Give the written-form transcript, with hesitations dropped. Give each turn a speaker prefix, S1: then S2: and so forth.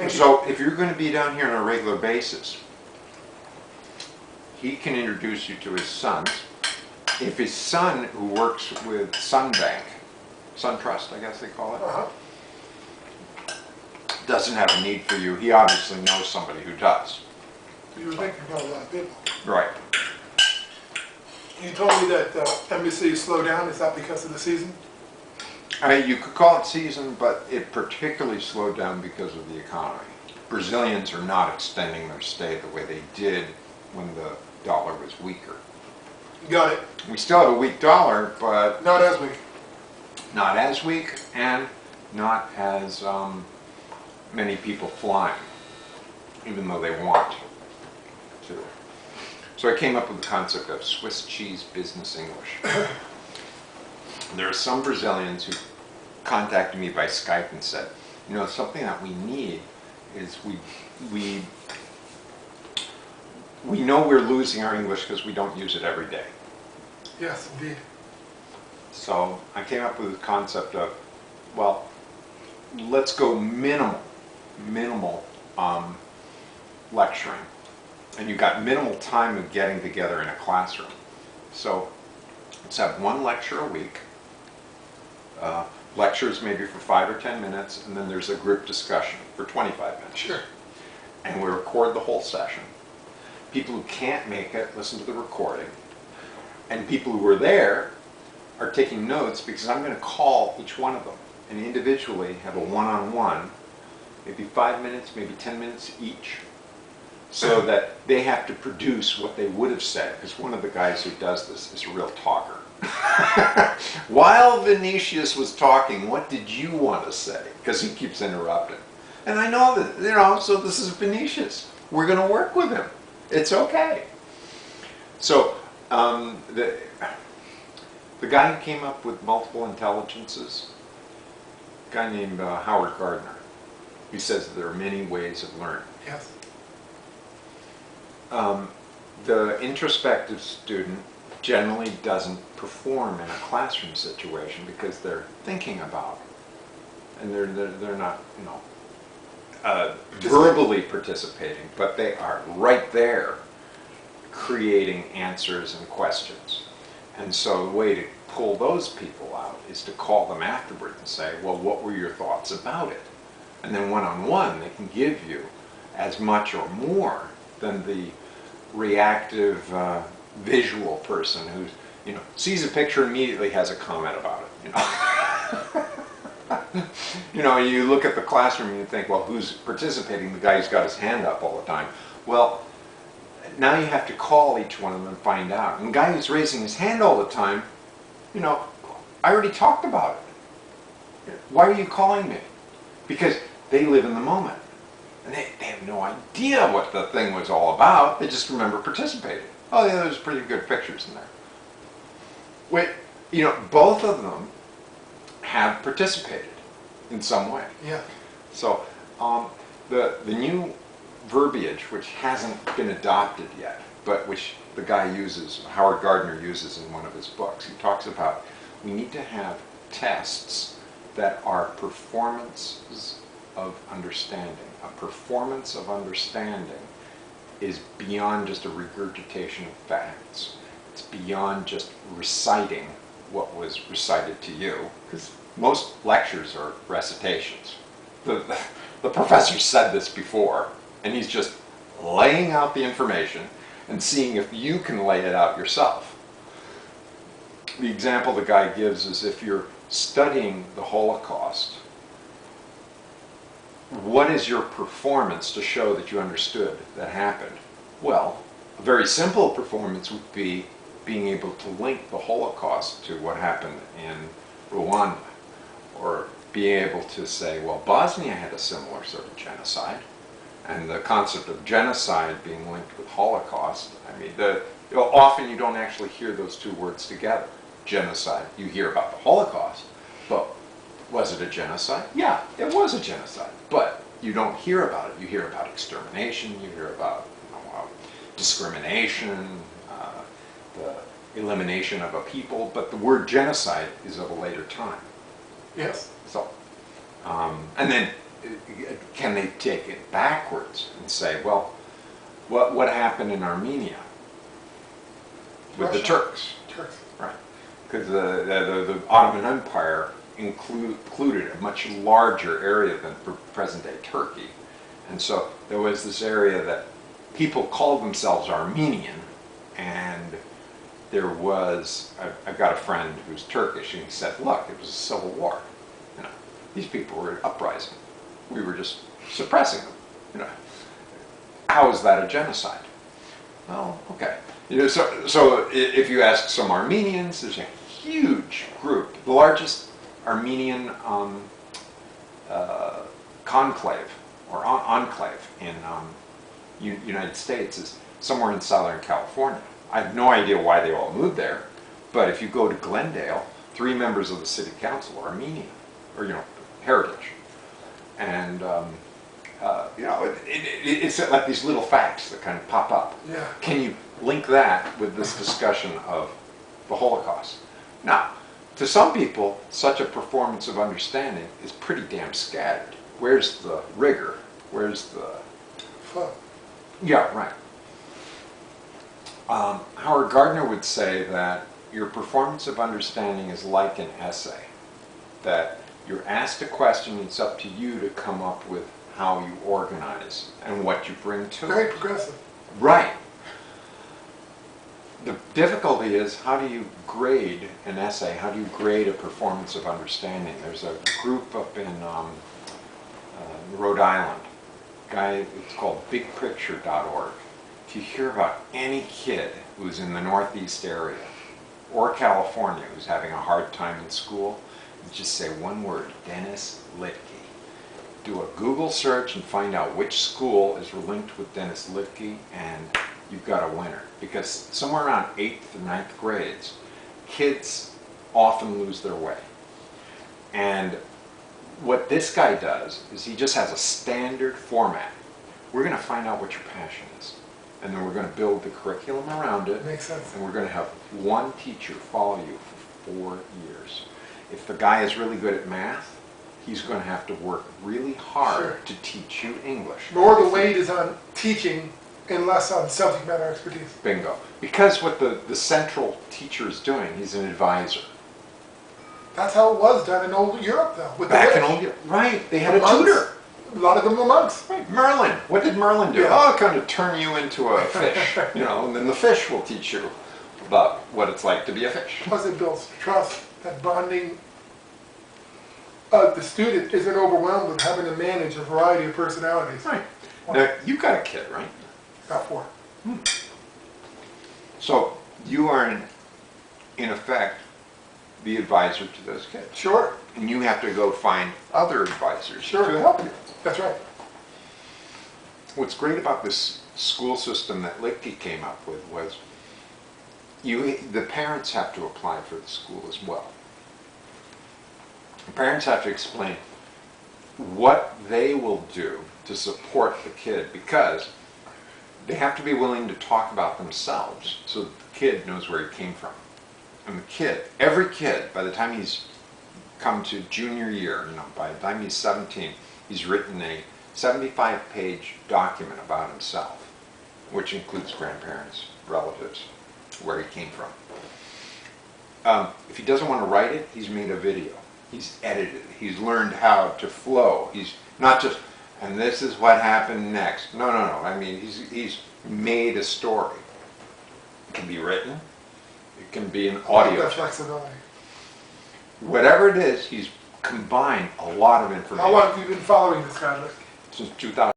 S1: So if you're going to be down here on a regular basis, he can introduce you to his sons. If his son, who works with SunBank, SunTrust, I guess they call it, doesn't have a need for you, he obviously knows somebody who does.
S2: You were thinking about a lot of people.
S1: Right.
S2: You told me that NBC slowed down. Is that because of the season?
S1: You could call it season, but it particularly slowed down because of the economy. Brazilians are not extending their stay the way they did when the dollar was weaker.
S2: Got it.
S1: We still have a weak dollar, but
S2: Not as weak.
S1: not as weak and not as many people flying, even though they want to. So I came up with the concept of Swiss cheese business English. There are some Brazilians who contacted me by Skype and said, you know, something that we need is we know we're losing our English because we don't use it every day.
S2: Yes, indeed.
S1: So I came up with the concept of, well, let's go minimal lecturing. And you've got minimal time of getting together in a classroom. So let's have one lecture a week. Lectures maybe for 5 or 10 minutes, and then there's a group discussion for 25 minutes.
S2: Sure.
S1: And we record the whole session. People who can't make it listen to the recording. And people who are there are taking notes because I'm going to call each one of them and individually have a one-on-one, maybe 5 minutes, maybe 10 minutes each, so that they have to produce what they would have said, because one of the guys who does this is a real talker. While Vinicius was talking, what did you want to say? Because he keeps interrupting. And I know that, you know, so this is Vinicius. We're going to work with him. It's okay. So the guy who came up with multiple intelligences, a guy named Howard Gardner, he says that there are many ways of learning.
S2: Yes.
S1: The introspective student generally doesn't perform in a classroom situation because they're thinking about it. And they're not, you know, verbally participating, but they are right there creating answers and questions. And so the way to pull those people out is to call them afterward and say, well, what were your thoughts about it? And then one-on-one, they can give you as much or more than the reactive visual person who, you know, sees a picture and immediately has a comment about it, you know. You know, you look at the classroom and you think, well, who's participating? The guy who's got his hand up all the time. Well, now you have to call each one of them and find out. And the guy who's raising his hand all the time, you know, I already talked about it. Why are you calling me? Because they live in the moment. And they have no idea what the thing was all about. They just remember participating. Oh, yeah, there's pretty good pictures in there. Wait, you know, both of them have participated in some way.
S2: Yeah.
S1: So the new verbiage, which hasn't been adopted yet, but which the guy uses, Howard Gardner uses in one of his books, he talks about we need to have tests that are performances of understanding. A performance of understanding is beyond just a regurgitation of facts. It's beyond just reciting what was recited to you, because most lectures are recitations. The professor said this before, and he's just laying out the information and seeing if you can lay it out yourself. The example the guy gives is if you're studying the Holocaust, what is your performance to show that you understood that happened? Well, a very simple performance would be being able to link the Holocaust to what happened in Rwanda, or being able to say, well, Bosnia had a similar sort of genocide, and the concept of genocide being linked with Holocaust, I mean, often you don't actually hear those two words together. Genocide, you hear about the Holocaust, but was it a genocide? Yeah, it was a genocide, but you don't hear about it. You hear about extermination, you hear about discrimination, the elimination of a people, but the word genocide is of a later time.
S2: Yes.
S1: So, and then can they take it backwards and say, well, what happened in Armenia with the
S2: Russia.
S1: Turks?
S2: Turks.
S1: Right, because the Ottoman Empire included a much larger area than present-day Turkey, and so there was this area that people called themselves Armenian, and there was, I've got a friend who's Turkish, and he said, look, it was a civil war. You know, these people were uprising. We were just suppressing them. You know, how is that a genocide? Well, okay. You know, so if you ask some Armenians, there's a huge group. The largest Armenian conclave or enclave in United States is somewhere in Southern California. I have no idea why they all moved there, but if you go to Glendale, 3 members of the city council are Armenian, or heritage, and it's like these little facts that kind of pop up.
S2: Yeah.
S1: Can you link that with this discussion of the Holocaust? Now, to some people, such a performance of understanding is pretty damn scattered. Where's the rigor? Where's the
S2: Fun.
S1: Yeah, right. Howard Gardner would say that your performance of understanding is like an essay. That you're asked a question, it's up to you to come up with how you organize and what you bring to
S2: Very
S1: it.
S2: progressive.
S1: Right. The difficulty is, how do you grade an essay? How do you grade a performance of understanding? There's a group up in Rhode Island. It's called bigpicture.org. If you hear about any kid who's in the Northeast area or California who's having a hard time in school, you just say one word, Dennis Littke. Do a Google search and find out which school is linked with Dennis Littke, and you've got a winner. Because somewhere around 8th and 9th grades, kids often lose their way. And what this guy does is he just has a standard format. We're going to find out what your passion is, and then we're going to build the curriculum around it.
S2: Makes sense.
S1: And we're going to have one teacher follow you for 4 years. If the guy is really good at math, he's going to have to work really hard
S2: Sure.
S1: to teach you English.
S2: More the weight is on teaching and less on subject matter expertise.
S1: Bingo. Because what the central teacher is doing, he's an advisor.
S2: That's how it was done in old Europe, though. With
S1: Back
S2: the
S1: in
S2: witch.
S1: old Europe, right, they had
S2: The
S1: a
S2: monks.
S1: tutor.
S2: A lot of them were monks.
S1: Right, Merlin. What did Merlin do?
S2: Yeah.
S1: Oh, kind of turn you into a fish, and then the fish will teach you about what it's like to be a fish.
S2: Plus it builds trust, that bonding. The student isn't overwhelmed with having to manage a variety of personalities.
S1: Right. Now, you've got a kid, right?
S2: About 4.
S1: So you are, in effect, the advisor to those kids.
S2: Sure.
S1: And you have to go find other advisors
S2: Sure.
S1: to help you.
S2: That's right.
S1: What's great about this school system that Littke came up with was the parents have to apply for the school as well. The parents have to explain what they will do to support the kid, because they have to be willing to talk about themselves so that the kid knows where he came from. And the kid, every kid, by the time he's come to junior year, by the time he's 17, he's written a 75-page document about himself, which includes grandparents, relatives, where he came from. If he doesn't want to write it, he's made a video. He's edited it. He's learned how to flow. He's not just, and this is what happened next. No. I mean, he's made a story. It can be written. It can be an audio.
S2: That flexibility.
S1: Whatever it is, he's combined a lot of information.
S2: How long have you been following this guy?
S1: Since 2000.